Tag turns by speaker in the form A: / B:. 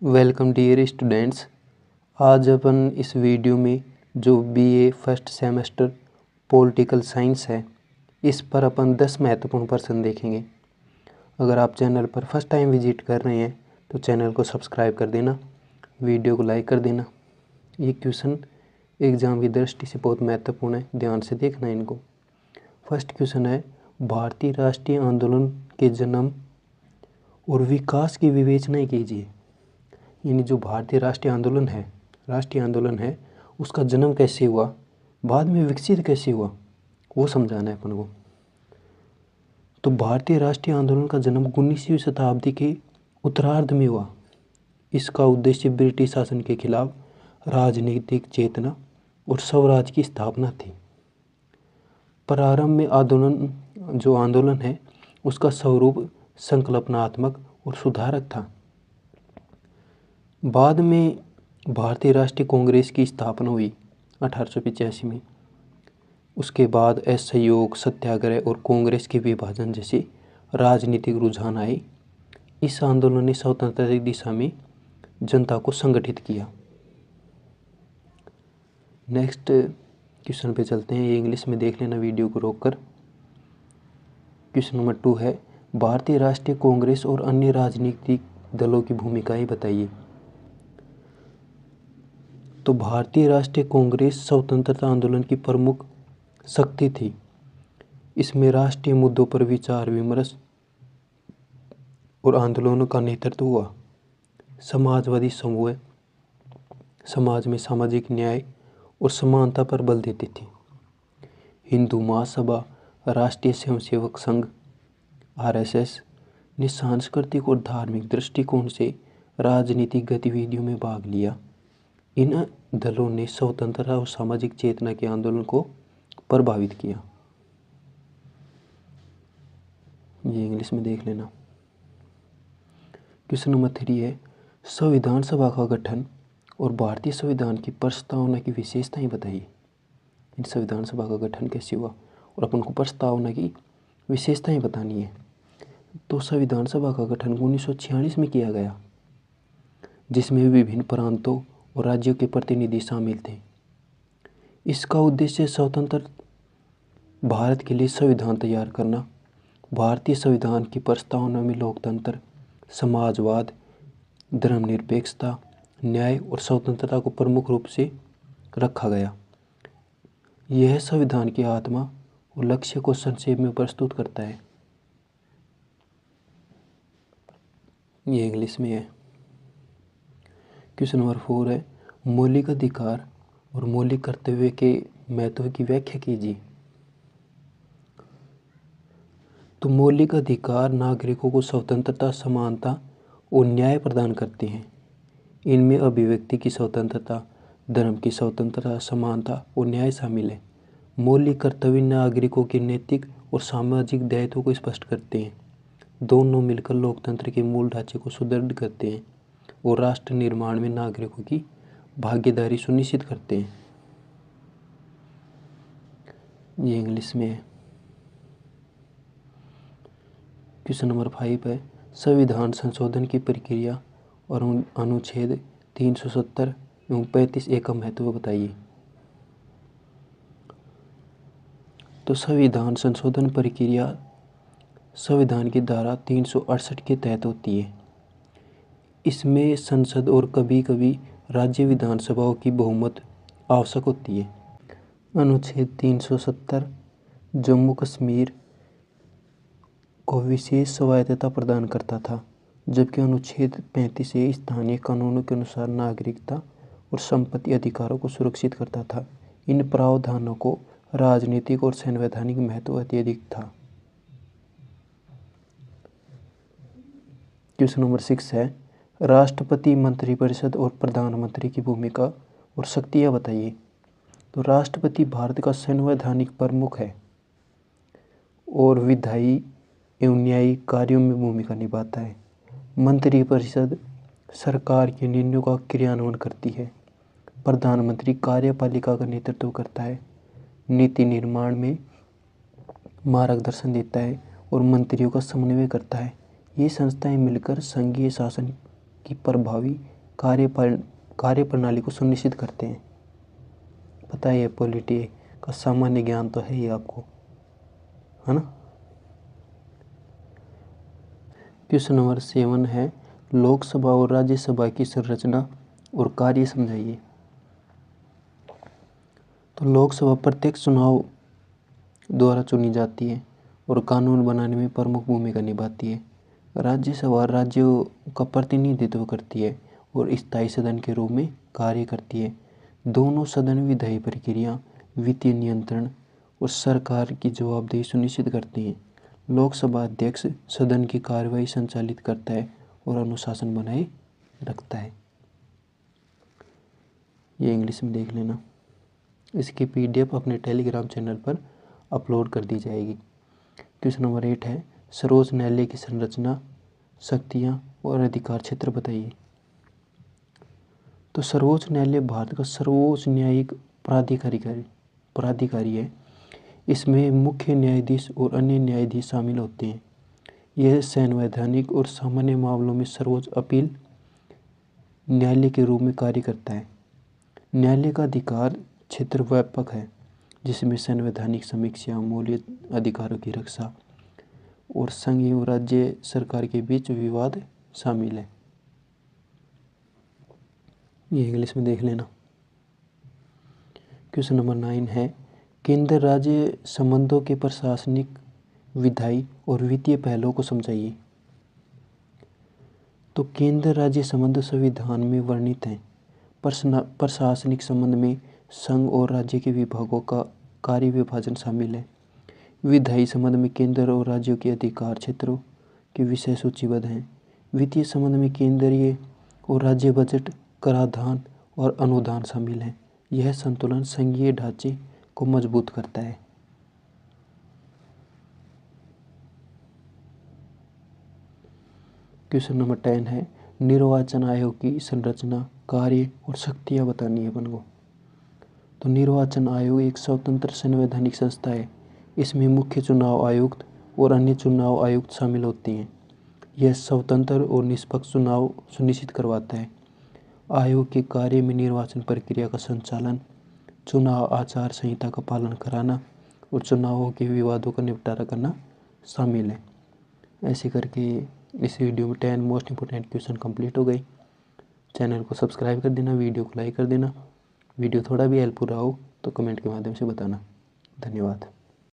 A: Welcome dear students. आज अपन इस video में जो BA first semester political science है, इस पर अपन 10 महत्वपूर्ण प्रश्न देखेंगे। अगर आप चैनल पर फर्स्ट टाइम विजिट कर रहे हैं तो चैनल को सब्सक्राइब कर देना, वीडियो को लाइक कर देना। ये क्वेश्चन एग्ज़ाम की दृष्टि से बहुत महत्वपूर्ण है, ध्यान से देखना इनको। फर्स्ट क्वेश्चन है, भारतीय राष्ट्रीय आंदोलन के जन्म और विकास की विवेचना कीजिए। यानी जो भारतीय राष्ट्रीय आंदोलन है उसका जन्म कैसे हुआ, बाद में विकसित कैसे हुआ, वो समझाना है अपन को। तो भारतीय राष्ट्रीय आंदोलन का जन्म 19वीं शताब्दी के उत्तरार्ध में हुआ। इसका उद्देश्य ब्रिटिश शासन के खिलाफ राजनीतिक चेतना और स्वराज की स्थापना थी। प्रारंभ में आंदोलन है उसका स्वरूप संकल्पनात्मक और सुधारक था। बाद में भारतीय राष्ट्रीय कांग्रेस की स्थापना हुई 1885 में। उसके बाद असहयोग, सत्याग्रह और कांग्रेस के विभाजन जैसे राजनीतिक रुझान आए। इस आंदोलन ने स्वतंत्रता की दिशा में जनता को संगठित किया। नेक्स्ट क्वेश्चन पे चलते हैं, ये इंग्लिश में देख लेना वीडियो को रोककर। क्वेश्चन नंबर 2 है, भारतीय राष्ट्रीय कांग्रेस और अन्य राजनीतिक दलों की भूमिकाएं बताइए। तो भारतीय राष्ट्रीय कांग्रेस स्वतंत्रता आंदोलन की प्रमुख शक्ति थी। इसमें राष्ट्रीय मुद्दों पर विचार विमर्श और आंदोलनों का नेतृत्व हुआ। समाजवादी समूह समाज में सामाजिक न्याय और समानता पर बल देती थी। हिंदू महासभा, राष्ट्रीय स्वयंसेवक संघ (आरएसएस) ने सांस्कृतिक और धार्मिक दृष्टिकोण से राजनीतिक गतिविधियों में भाग लिया। इन दलों ने स्वतंत्रता और सामाजिक चेतना के आंदोलन को प्रभावित किया। ये इंग्लिश में देख लेना। क्वेश्चन नंबर 3 है, संविधान सभा का गठन और भारतीय संविधान की प्रस्तावना की विशेषताएं बताइए। इन संविधान सभा का गठन कैसे हुआ और अपन को प्रस्तावना की विशेषताएं बतानी है। तो संविधान सभा का गठन 1946 में किया गया, जिसमें विभिन्न प्रांतों और राज्यों के प्रतिनिधि शामिल थे। इसका उद्देश्य स्वतंत्र भारत के लिए संविधान तैयार करना। भारतीय संविधान की प्रस्तावना में लोकतंत्र, समाजवाद, धर्मनिरपेक्षता, न्याय और स्वतंत्रता को प्रमुख रूप से रखा गया। यह संविधान की आत्मा और लक्ष्य को संक्षेप में प्रस्तुत करता है। ये इंग्लिश में है। क्वेश्चन नंबर 4 है, मौलिक अधिकार और मौलिक कर्तव्य के महत्व की व्याख्या कीजिए। तो मौलिक अधिकार नागरिकों को स्वतंत्रता, समानता और न्याय प्रदान करते हैं। इनमें अभिव्यक्ति की स्वतंत्रता, धर्म की स्वतंत्रता, समानता और न्याय शामिल है। मौलिक कर्तव्य नागरिकों के नैतिक और सामाजिक दायित्वों को स्पष्ट करते हैं। दोनों मिलकर लोकतंत्र के मूल ढांचे को सुदृढ़ करते हैं और राष्ट्र निर्माण में नागरिकों की भागीदारी सुनिश्चित करते हैं। ये इंग्लिश में है। क्वेश्चन नंबर 5 है, संविधान संशोधन की प्रक्रिया और अनुच्छेद 370 एवं 35A का महत्व बताइए। तो संविधान संशोधन प्रक्रिया संविधान की धारा 368 के तहत होती है। इसमें संसद और कभी कभी राज्य विधानसभाओं की बहुमत आवश्यक होती है। अनुच्छेद 370 जम्मू कश्मीर को विशेष स्वायत्तता प्रदान करता था, जबकि अनुच्छेद 35A स्थानीय कानूनों के अनुसार नागरिकता और संपत्ति अधिकारों को सुरक्षित करता था। इन प्रावधानों को राजनीतिक और संवैधानिक महत्व अत्यधिक था। क्वेश्चन नंबर 6 है, राष्ट्रपति, मंत्रिपरिषद और प्रधानमंत्री की भूमिका और शक्तियाँ बताइए। तो राष्ट्रपति भारत का संवैधानिक प्रमुख है और विधायी एवं न्यायिक कार्यों में भूमिका निभाता है। मंत्रिपरिषद सरकार के निर्णयों का क्रियान्वयन करती है। प्रधानमंत्री कार्यपालिका का नेतृत्व करता है, नीति निर्माण में मार्गदर्शन देता है और मंत्रियों का समन्वय करता है। ये संस्थाएं मिलकर संघीय शासन की प्रभावी कार्यप्रणाली को सुनिश्चित करते हैं। पता है, पॉलिटी का सामान्य ज्ञान तो है ये आपको, है ना। क्वेश्चन नंबर 7 है, लोकसभा और राज्यसभा की संरचना और कार्य समझाइए। तो लोकसभा प्रत्यक्ष चुनाव द्वारा चुनी जाती है और कानून बनाने में प्रमुख भूमिका निभाती है। राज्यसभा राज्यों का प्रतिनिधित्व करती है और स्थायी सदन के रूप में कार्य करती है। दोनों सदन विधायी प्रक्रिया, वित्तीय नियंत्रण और सरकार की जवाबदेही सुनिश्चित करती हैं। लोकसभा अध्यक्ष सदन की कार्यवाही संचालित करता है और अनुशासन बनाए रखता है। ये इंग्लिश में देख लेना। इसकी PDF अपने टेलीग्राम चैनल पर अपलोड कर दी जाएगी। क्वेश्चन नंबर 8 है, सर्वोच्च न्यायालय की संरचना, शक्तियाँ और अधिकार क्षेत्र बताइए। तो सर्वोच्च न्यायालय भारत का सर्वोच्च न्यायिक प्राधिकारी है। इसमें मुख्य न्यायाधीश और अन्य न्यायाधीश शामिल होते हैं। यह संवैधानिक और सामान्य मामलों में सर्वोच्च अपील न्यायालय के रूप में कार्य करता है। न्यायालय का अधिकार क्षेत्र व्यापक है, जिसमें संवैधानिक समीक्षा, मौलिक अधिकारों की रक्षा और संघ एवं राज्य सरकार के बीच विवाद शामिल है। ये इंग्लिश में देख लेना। क्वेश्चन नंबर 9 है, केंद्र राज्य संबंधों के प्रशासनिक, विधायी और वित्तीय पहलुओं को समझाइए। तो केंद्र राज्य संबंध संविधान में वर्णित हैं। प्रशासनिक संबंध में संघ और राज्य के विभागों का कार्य विभाजन शामिल है। विधायी संबंध में केंद्र और राज्यों के अधिकार क्षेत्रों के विषय सूचीबद्ध हैं। वित्तीय संबंध में केंद्रीय और राज्य बजट, कराधान और अनुदान शामिल हैं। यह संतुलन संघीय ढांचे को मजबूत करता है। क्वेश्चन नंबर 10 है, निर्वाचन आयोग की संरचना, कार्य और शक्तियाँ बतानी है अपन को। तो निर्वाचन आयोग एक स्वतंत्र संवैधानिक संस्था है। इसमें मुख्य चुनाव आयुक्त और अन्य चुनाव आयुक्त शामिल होते हैं। यह स्वतंत्र और निष्पक्ष चुनाव सुनिश्चित करवाता है। आयोग के कार्य में निर्वाचन प्रक्रिया का संचालन, चुनाव आचार संहिता का पालन कराना और चुनावों के विवादों का निपटारा करना शामिल है। ऐसे करके इस वीडियो में 10 मोस्ट इंपोर्टेंट क्वेश्चन कंप्लीट हो गई। चैनल को सब्सक्राइब कर देना, वीडियो को लाइक कर देना। वीडियो थोड़ा भी हेल्पफुल रहा हो तो कमेंट के माध्यम से बताना। धन्यवाद।